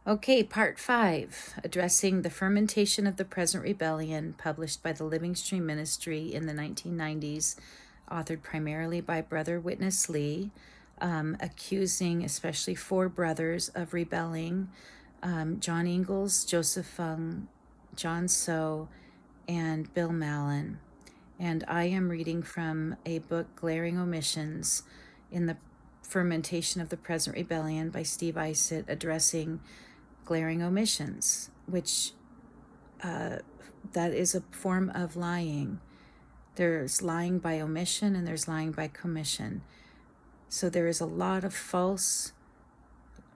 Okay, part 5, addressing the fermentation of the present rebellion, published by the Living Stream Ministry in the 1990s, authored primarily by Brother Witness Lee, accusing especially 4 brothers of rebelling: John Ingalls, Joseph Fung, John So, and Bill Mallon. And I am reading from a book, Glaring Omissions, in the Fermentation of the Present Rebellion by Steve Isitt, addressing glaring omissions, which that is a form of lying. There's lying by omission and there's lying by commission. So there is a lot of false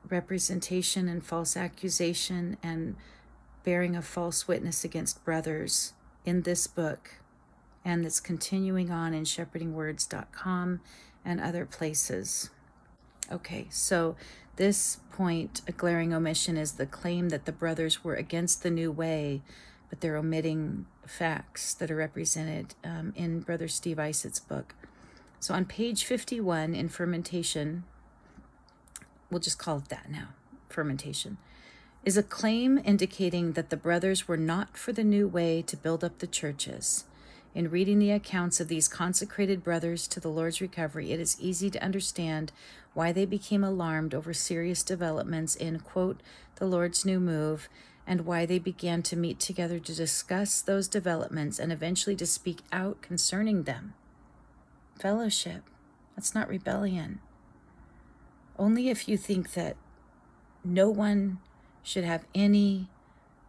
representation and false accusation and bearing a false witness against brothers in this book. And it's continuing on in shepherdingwords.com and other places. Okay, so this point, a glaring omission, is the claim that the brothers were against the new way, but they're omitting facts that are represented in Brother Steve Isitt's book. So on page 51 in Fermentation, we'll just call it that now, Fermentation, is a claim indicating that the brothers were not for the new way to build up the churches. In reading the accounts of these consecrated brothers to the Lord's recovery, it is easy to understand why they became alarmed over serious developments in, quote, the Lord's new move, and why they began to meet together to discuss those developments and eventually to speak out concerning them. Fellowship, that's not rebellion. Only if you think that no one should have any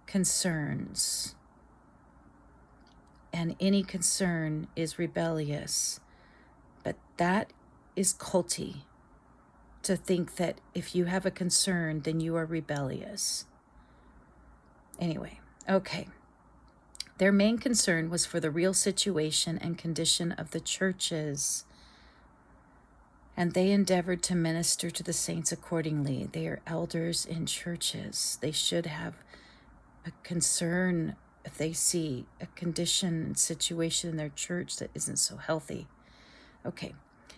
concerns, and any concern is rebellious. But that is culty, to think that if you have a concern, then you are rebellious. Anyway, okay. Their main concern was for the real situation and condition of the churches, and they endeavored to minister to the saints accordingly. They are elders in churches. They should have a concern if they see a condition and situation in their church that isn't so healthy. Okay.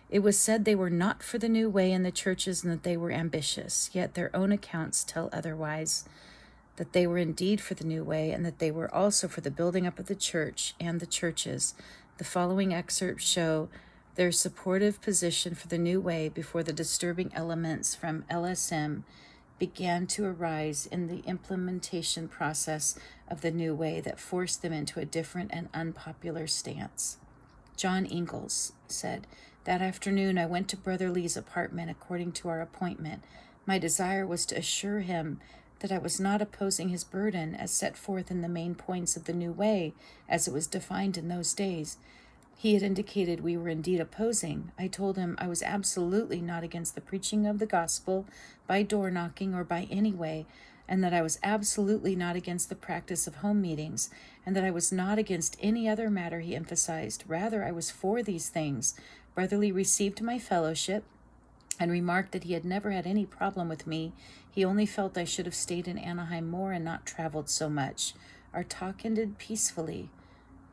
It was said they were not for the new way in the churches and that they were ambitious, yet their own accounts tell otherwise, that they were indeed for the new way and that they were also for the building up of the church and the churches. The following excerpts show their supportive position for the new way before the disturbing elements from LSM began to arise in the implementation process of the new way that forced them into a different and unpopular stance. John Ingalls said, "That afternoon I went to Brother Lee's apartment according to our appointment. My desire was to assure him that I was not opposing his burden as set forth in the main points of the new way as it was defined in those days. He had indicated we were indeed opposing. I told him I was absolutely not against the preaching of the gospel by door knocking or by any way, and that I was absolutely not against the practice of home meetings, and that I was not against any other matter he emphasized. Rather, I was for these things. Brother Lee received my fellowship and remarked that he had never had any problem with me. He only felt I should have stayed in Anaheim more and not traveled so much. Our talk ended peacefully,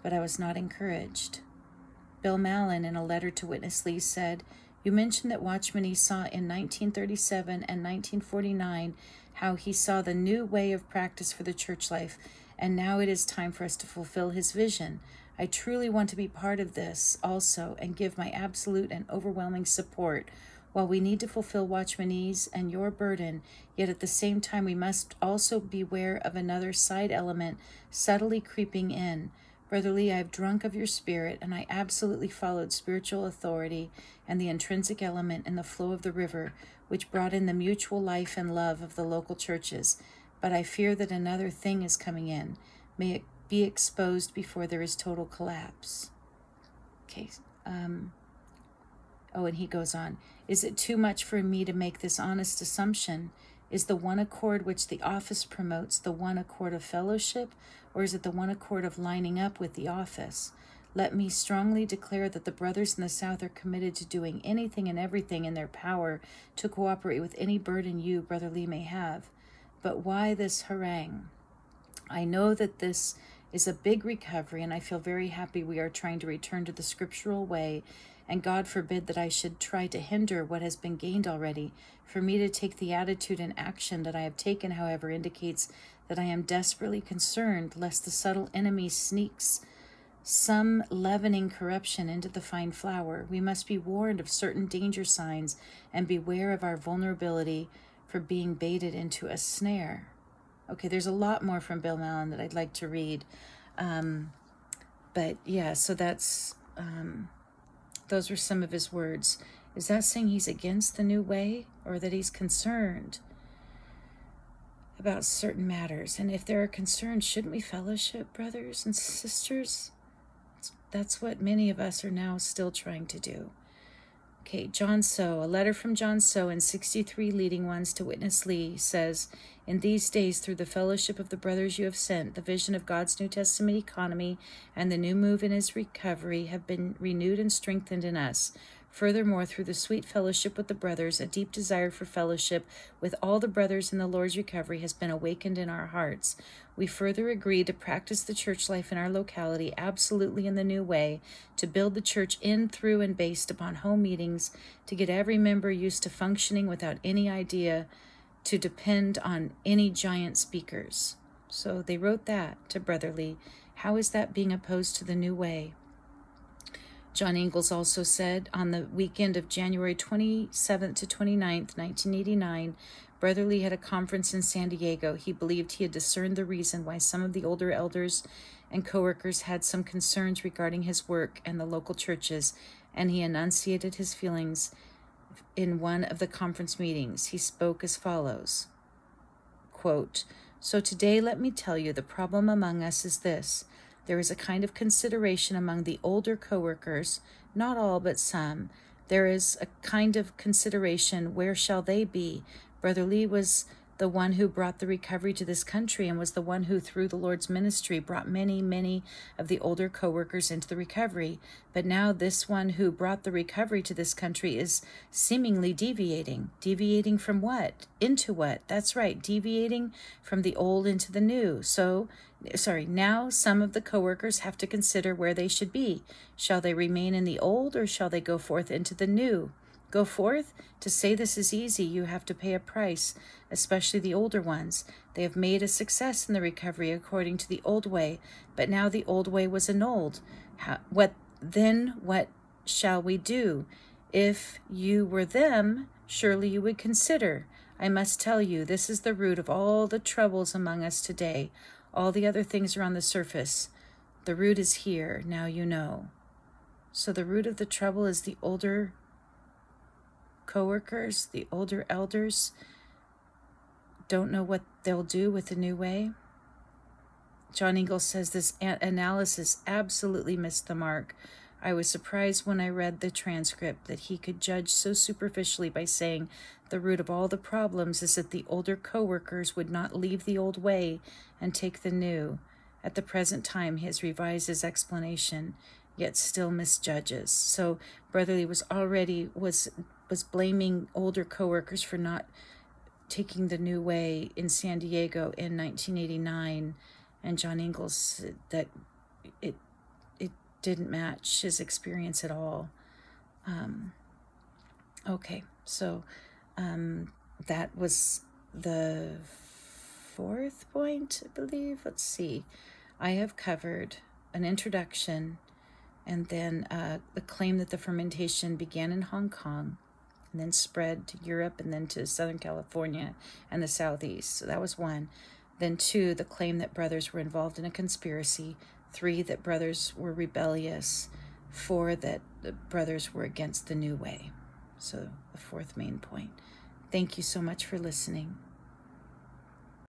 but I was not encouraged." Bill Mallon, in a letter to Witness Lee, said, "You mentioned that Watchman Nee saw in 1937 and 1949 how he saw the new way of practice for the church life, and now it is time for us to fulfill his vision. I truly want to be part of this also and give my absolute and overwhelming support. While we need to fulfill Watchman Nee's and your burden, yet at the same time we must also beware of another side element subtly creeping in. Brother Lee, I have drunk of your spirit, and I absolutely followed spiritual authority and the intrinsic element in the flow of the river, which brought in the mutual life and love of the local churches. But I fear that another thing is coming in. May it be exposed before there is total collapse." Okay. And he goes on. "Is it too much for me to make this honest assumption? Is the one accord which the office promotes the one accord of fellowship, or is it the one accord of lining up with the office? Let me strongly declare that the brothers in the South are committed to doing anything and everything in their power to cooperate with any burden you, Brother Lee, may have. But why this harangue? I know that this is a big recovery, and I feel very happy we are trying to return to the scriptural way and God forbid that I should try to hinder what has been gained already. For me to take the attitude and action that I have taken, however, indicates that I am desperately concerned lest the subtle enemy sneaks some leavening corruption into the fine flour. We must be warned of certain danger signs and beware of our vulnerability for being baited into a snare. Okay, there's a lot more from Bill Mallon that I'd like to read. But yeah, so that's, those were some of his words. Is that saying he's against the new way, or that he's concerned about certain matters? And if there are concerns, shouldn't we fellowship, brothers and sisters? That's what many of us are now still trying to do. Okay, John So, a letter from John So and 63 leading ones to Witness Lee says, in these days, through the fellowship of the brothers you have sent, the vision of God's New Testament economy and the new move in his recovery have been renewed and strengthened in us. Furthermore, through the sweet fellowship with the brothers, a deep desire for fellowship with all the brothers in the Lord's recovery has been awakened in our hearts. We further agree to practice the church life in our locality absolutely in the new way, to build the church in, through, and based upon home meetings, to get every member used to functioning without any idea to depend on any giant speakers. So they wrote that to Brother Lee. How is that being opposed to the new way? John Ingalls also said, on the weekend of January 27th to 29th, 1989, Brother Lee had a conference in San Diego. He believed he had discerned the reason why some of the older elders and co-workers had some concerns regarding his work and the local churches, and he enunciated his feelings in one of the conference meetings. He spoke as follows, quote, so today let me tell you the problem among us is this. There is a kind of consideration among the older co-workers, not all but some. There is a kind of consideration, where shall they be? Brother Lee was the one who brought the recovery to this country and was the one who, through the Lord's ministry, brought many of the older co-workers into the recovery. But now this one who brought the recovery to this country is seemingly deviating. Deviating from what? Into what? That's right, deviating from the old into the new. Now some of the co-workers have to consider where they should be. Shall they remain in the old, or shall they go forth into the new? Go forth? To say this is easy, you have to pay a price, especially the older ones. They have made a success in the recovery according to the old way, but now the old way was annulled. What shall we do? If you were them, surely you would consider. I must tell you, this is the root of all the troubles among us today. All the other things are on the surface. The root is here, now you know. So the root of the trouble is the older co-workers, the older elders don't know what they'll do with the new way. John Ingalls says this analysis absolutely missed the mark. I was surprised when I read the transcript that he could judge so superficially by saying the root of all the problems is that the older co-workers would not leave the old way and take the new. At the present time, he has revised his explanation, yet still misjudges. So Brother Lee was blaming older co-workers for not taking the new way in San Diego in 1989, and John Ingalls said that it didn't match his experience at all. Okay, so that was the fourth point, I believe. Let's see. I have covered an introduction, and then the claim that the fermentation began in Hong Kong and then spread to Europe and then to Southern California and the Southeast. So that was one. Then 2, the claim that brothers were involved in a conspiracy. 3, that brothers were rebellious. 4, that the brothers were against the new way. So the fourth main point. Thank you so much for listening.